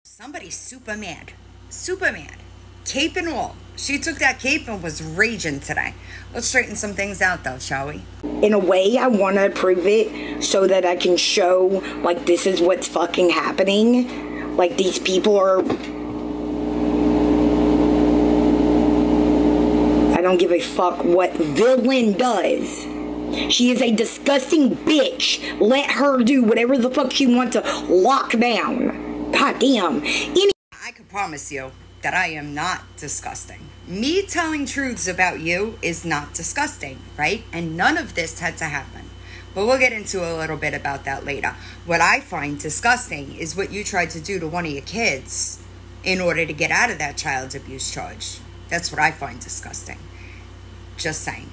Somebody's super mad. Super mad. Cape and all. She took that cape and was raging today. Let's straighten some things out, though, shall we? In a way, I want to prove it so that I can show, like, this is what's fucking happening. Like, these people are... I don't give a fuck what villain does. She is a disgusting bitch. Let her do whatever the fuck she wants to lock down. God damn. I can promise you that I am not disgusting. Me telling truths about you is not disgusting, right? And none of this had to happen. But we'll get into a little bit about that later. What I find disgusting is what you tried to do to one of your kids in order to get out of that child abuse charge. That's what I find disgusting. Just saying.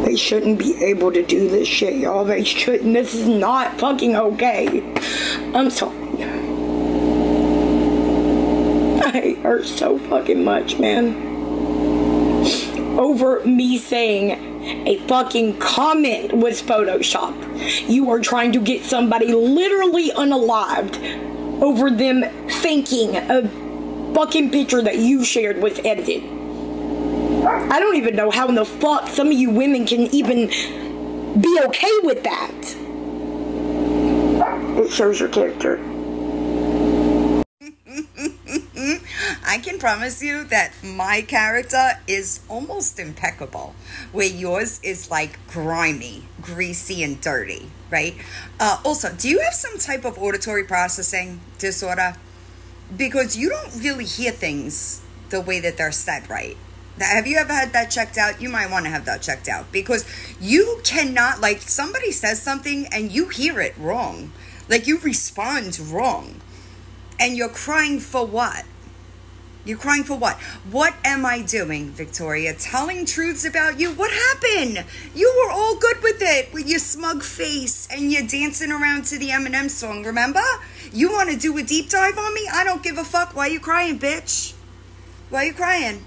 They shouldn't be able to do this shit, y'all. They shouldn't. This is not fucking okay. I'm sorry. I hate her so fucking much, man. Over me saying a fucking comment was photoshopped. You are trying to get somebody literally unalived over them thinking a fucking picture that you shared was edited. I don't even know how in the fuck some of you women can even be okay with that. It shows your character. I can promise you that my character is almost impeccable, where yours is like grimy, greasy, and dirty, right? Also, do you have some type of auditory processing disorder? Because you don't really hear things the way that they're said, right? Have you ever had that checked out? You might want to have that checked out, because you cannot, like, somebody says something and you hear it wrong. Like, you respond wrong. And you're crying for what? You're crying for what? What am I doing, Victoria? Telling truths about you? What happened? You were all good with it, with your smug face and you're dancing around to the Eminem song, remember? You want to do a deep dive on me? I don't give a fuck. Why are you crying, bitch? Why are you crying?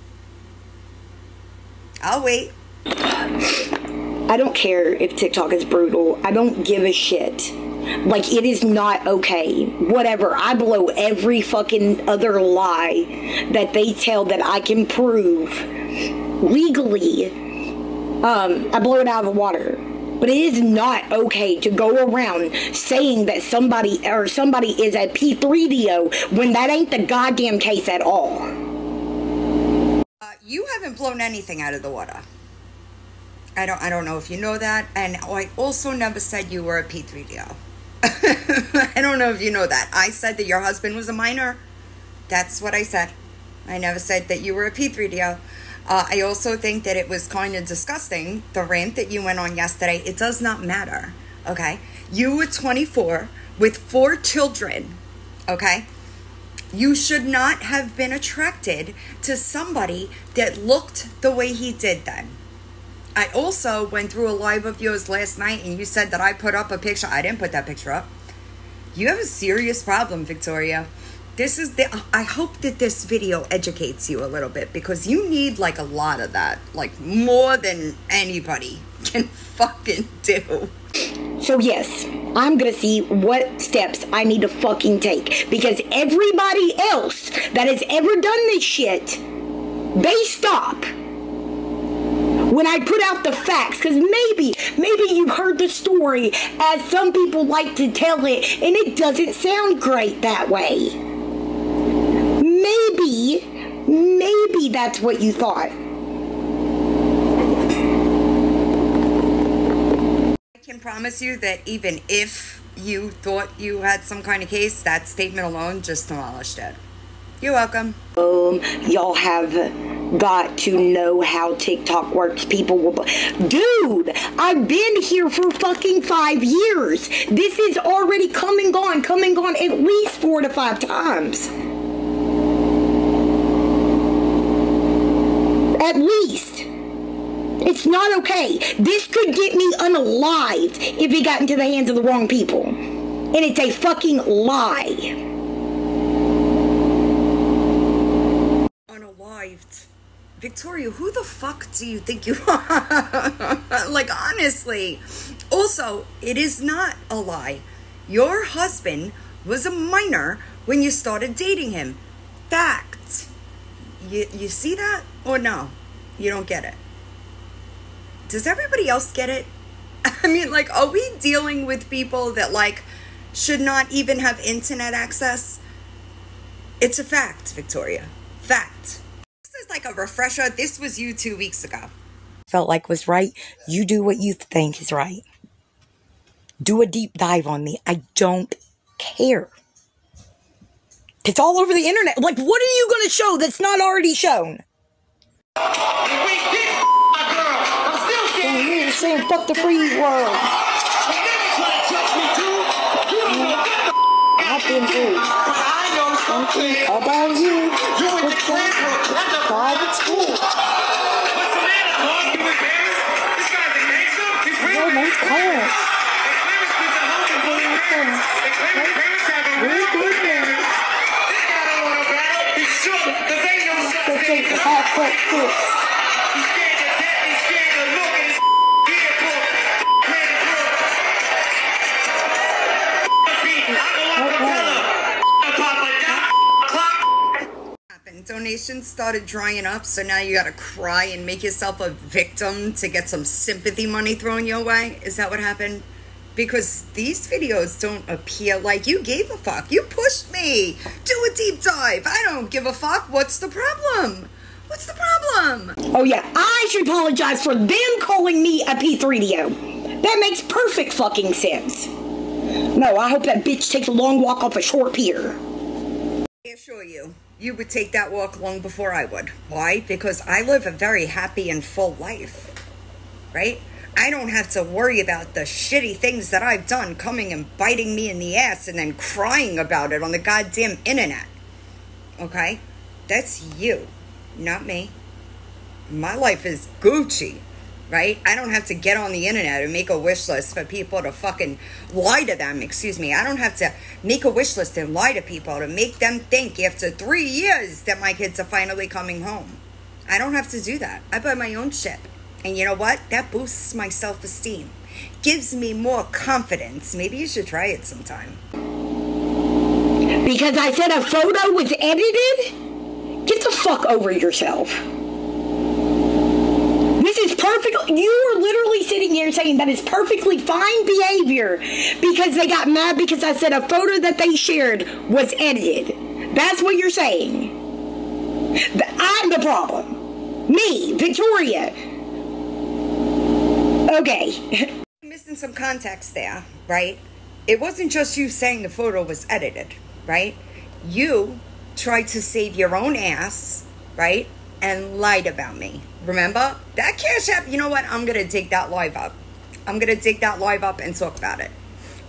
I'll wait. I don't care if TikTok is brutal. I don't give a shit. Like, it is not okay. Whatever. I blow every fucking other lie that they tell that I can prove legally. I blow it out of the water. But it is not okay to go around saying that somebody is a P3DO when that ain't the goddamn case at all. You haven't blown anything out of the water. I don't know if you know that. And I also never said you were a P3DO. I don't know if you know that. I said that your husband was a minor. That's what I said. I never said that you were a P3DO. I also think that it was kind of disgusting, the rant that you went on yesterday. It does not matter, okay? You were 24 with 4 children, okay? You should not have been attracted to somebody that looked the way he did then. I also went through a live of yours last night and you said that I put up a picture. I didn't put that picture up. You have a serious problem, Victoria. I hope that this video educates you a little bit, because you need like a lot of that. Like more than anybody can fucking do. So yes, I'm gonna see what steps I need to fucking take, because everybody else that has ever done this shit, they stop when I put out the facts. Because maybe you heard the story as some people like to tell it, and it doesn't sound great that way. Maybe that's what you thought. I can promise you that even if you thought you had some kind of case, that statement alone just demolished it. You're welcome. Y'all have got to know how TikTok works. People will... Dude, I've been here for fucking 5 years. This is already come and gone at least 4 to 5 times. At least. It's not okay. This could get me unalived if it got into the hands of the wrong people. And it's a fucking lie. Unalived. Victoria, who the fuck do you think you are? Like, honestly. Also, it is not a lie. Your husband was a minor when you started dating him. Fact. You see that or no? You don't get it. Does everybody else get it? I mean, like, are we dealing with people that, like, should not even have internet access? It's a fact, Victoria. Fact. This is like a refresher. This was you 2 weeks ago. Felt like was right. You do what you think is right. Do a deep dive on me. I don't care. It's all over the internet. Like, what are you going to show that's not already shown? You're saying fuck the free world. I've been through something about you. Private school. Donations started drying up, so now you gotta cry and make yourself a victim to get some sympathy money thrown your way. Is that what happened? Because these videos don't appear like you gave a fuck. You pushed me. Do a deep dive. I don't give a fuck. What's the problem? What's the problem? Oh yeah, I should apologize for them calling me a P3DO. That makes perfect fucking sense. No, I hope that bitch takes a long walk off a short pier. I assure you, you would take that walk long before I would. Why? Because I live a very happy and full life, right? I don't have to worry about the shitty things that I've done coming and biting me in the ass and then crying about it on the goddamn internet, okay? That's you, not me. My life is Gucci, right? I don't have to get on the internet and make a wish list for people to fucking lie to them, excuse me. I don't have to make a wish list and lie to people to make them think after 3 years that my kids are finally coming home. I don't have to do that. I buy my own shit. And you know what? That boosts my self-esteem. Gives me more confidence. Maybe you should try it sometime. Because I said a photo was edited? Get the fuck over yourself. This is perfect. You are literally sitting here saying that is perfectly fine behavior because they got mad because I said a photo that they shared was edited. That's what you're saying. I'm the problem. Me, Victoria. Okay. Missing some context there, right? It wasn't just you saying the photo was edited, right? You tried to save your own ass, right? And lied about me. Remember? That Cash App, you know what? I'm going to dig that live up. I'm going to dig that live up and talk about it,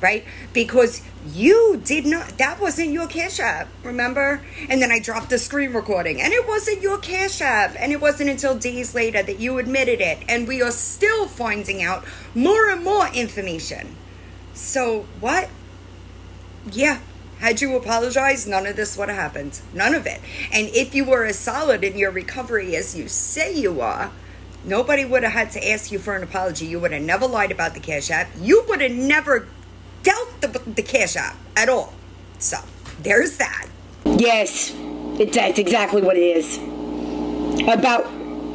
right? Because you did not, that wasn't your Cash App, remember? And then I dropped the screen recording and it wasn't your Cash App. And it wasn't until days later that you admitted it. And we are still finding out more and more information. So what? Yeah. Had you apologized, none of this would have happened. None of it. And if you were as solid in your recovery as you say you are, nobody would have had to ask you for an apology. You would have never lied about the Cash App. You would have never dealt the Cash App at all. So, there's that. Yes, that's exactly what it is. About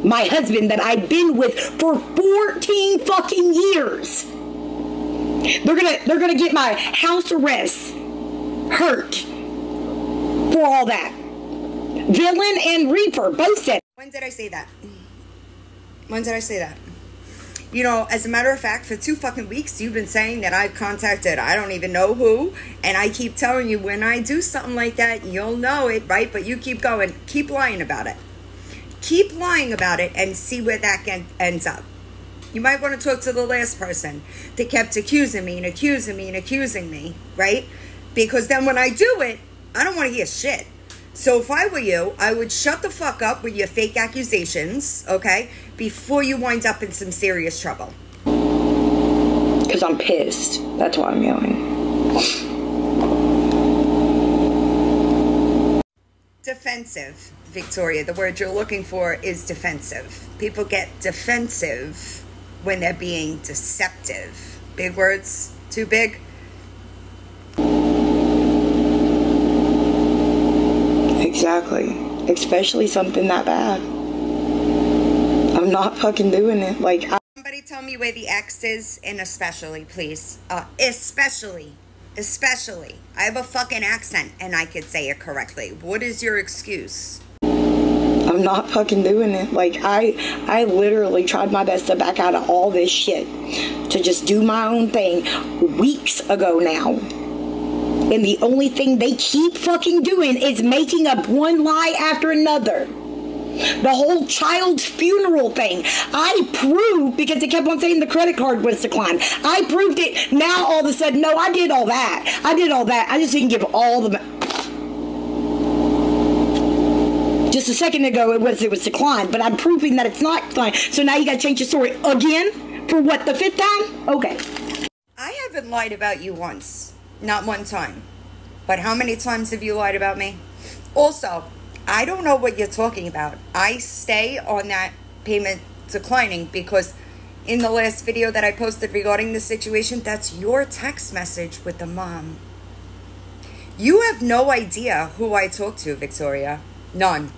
my husband that I've been with for 14 fucking years. They're gonna get my house arrest. Hurt for all that. Villain and Reaper both said. When did I say that? When did I say that? You know, as a matter of fact, for 2 fucking weeks, you've been saying that I've contacted I don't even know who, and I keep telling you when I do something like that, you'll know it, right? But you keep going. Keep lying about it. Keep lying about it and see where that ends up. You might want to talk to the last person that kept accusing me and accusing me and accusing me, right? Because then when I do it, I don't want to hear shit. So if I were you, I would shut the fuck up with your fake accusations, okay? Before you wind up in some serious trouble. Because I'm pissed. That's why I'm yelling. Defensive, Victoria. The word you're looking for is defensive. People get defensive when they're being deceptive. Big words? Too big? Exactly. Especially something that bad. I'm not fucking doing it. Like, somebody tell me where the X is in especially, please. Especially. I have a fucking accent and I could say it correctly. What is your excuse? I'm not fucking doing it. Like, I literally tried my best to back out of all this shit. To just do my own thing weeks ago now. And the only thing they keep fucking doing is making up one lie after another. The whole child's funeral thing. I proved, because they kept on saying the credit card was declined. I proved it. Now all of a sudden, no, I did all that. I just didn't give all the... Just a second ago, it was declined. But I'm proving that it's not declined. So now you got to change the story again? For what, the 5th time? Okay. I haven't lied about you once. Not one time. But how many times have you lied about me? Also, I don't know what you're talking about. I stay on that payment declining because in the last video that I posted regarding the situation, that's your text message with the mom. You have no idea who I talk to, Victoria. None.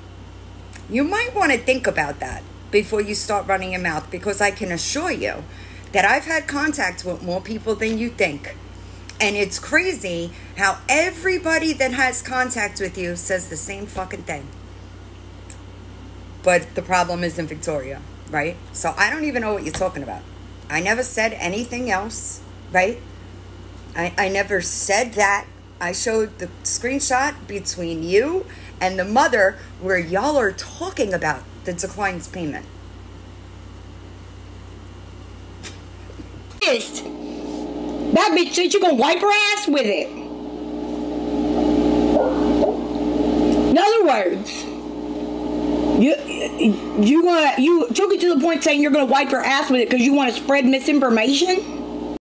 You might want to think about that before you start running your mouth, because I can assure you that I've had contact with more people than you think. And it's crazy how everybody that has contact with you says the same fucking thing. But the problem is in Victoria, right? So I don't even know what you're talking about. I never said anything else, right? I never said that. I showed the screenshot between you and the mother where y'all are talking about the declined payment. That bitch said you're gonna wipe her ass with it. In other words, you took it to the point saying you're gonna wipe her ass with it because you want to spread misinformation?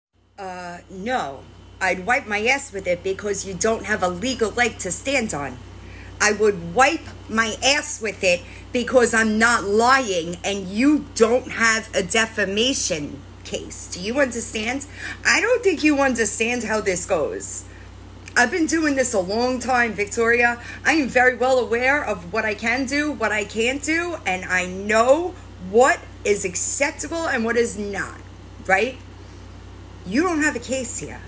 No. I'd wipe my ass with it because you don't have a legal leg to stand on. I would wipe my ass with it because I'm not lying and you don't have a defamation case. Do you understand? I don't think you understand how this goes. I've been doing this a long time, Victoria. I am very well aware of what I can do, what I can't do, and I know what is acceptable and what is not, right? You don't have a case here.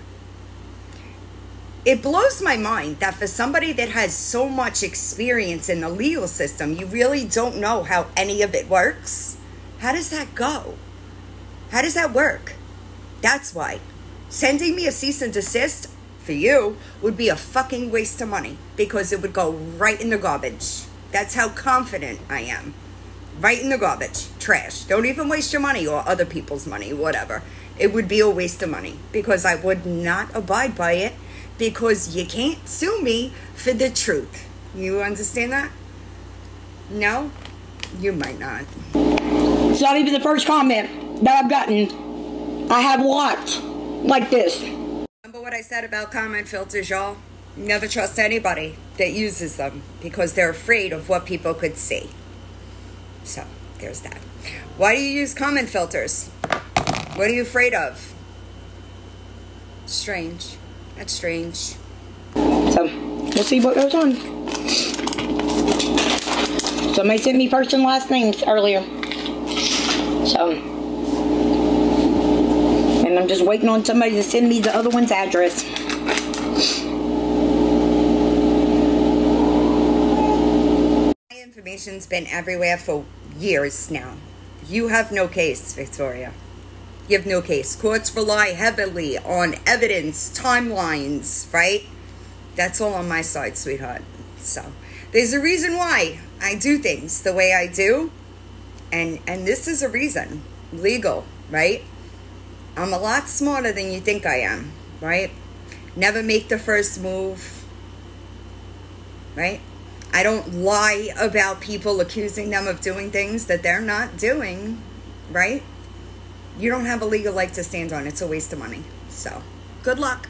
It blows my mind that for somebody that has so much experience in the legal system, you really don't know how any of it works. How does that go? How does that work? That's why. Sending me a cease and desist for you would be a fucking waste of money because it would go right in the garbage. That's how confident I am. Right in the garbage. Trash. Don't even waste your money or other people's money, whatever. It would be a waste of money because I would not abide by it because you can't sue me for the truth. You understand that? No? You might not. It's not even the first comment that I've gotten. I have lots like this. Remember what I said about comment filters, y'all? Never trust anybody that uses them because they're afraid of what people could see. So, there's that. Why do you use comment filters? What are you afraid of? Strange. That's strange. So, we'll see what goes on. Somebody sent me first and last names earlier. So, and I'm just waiting on somebody to send me the other one's address. My information's been everywhere for years now. You have no case, Victoria. You have no case. Courts rely heavily on evidence, timelines, right? That's all on my side, sweetheart. So, there's a reason why I do things the way I do. And this is a reason. Legal, right? I'm a lot smarter than you think I am, right? Never make the first move, right? I don't lie about people, accusing them of doing things that they're not doing, right? You don't have a legal leg to stand on. It's a waste of money. So, good luck.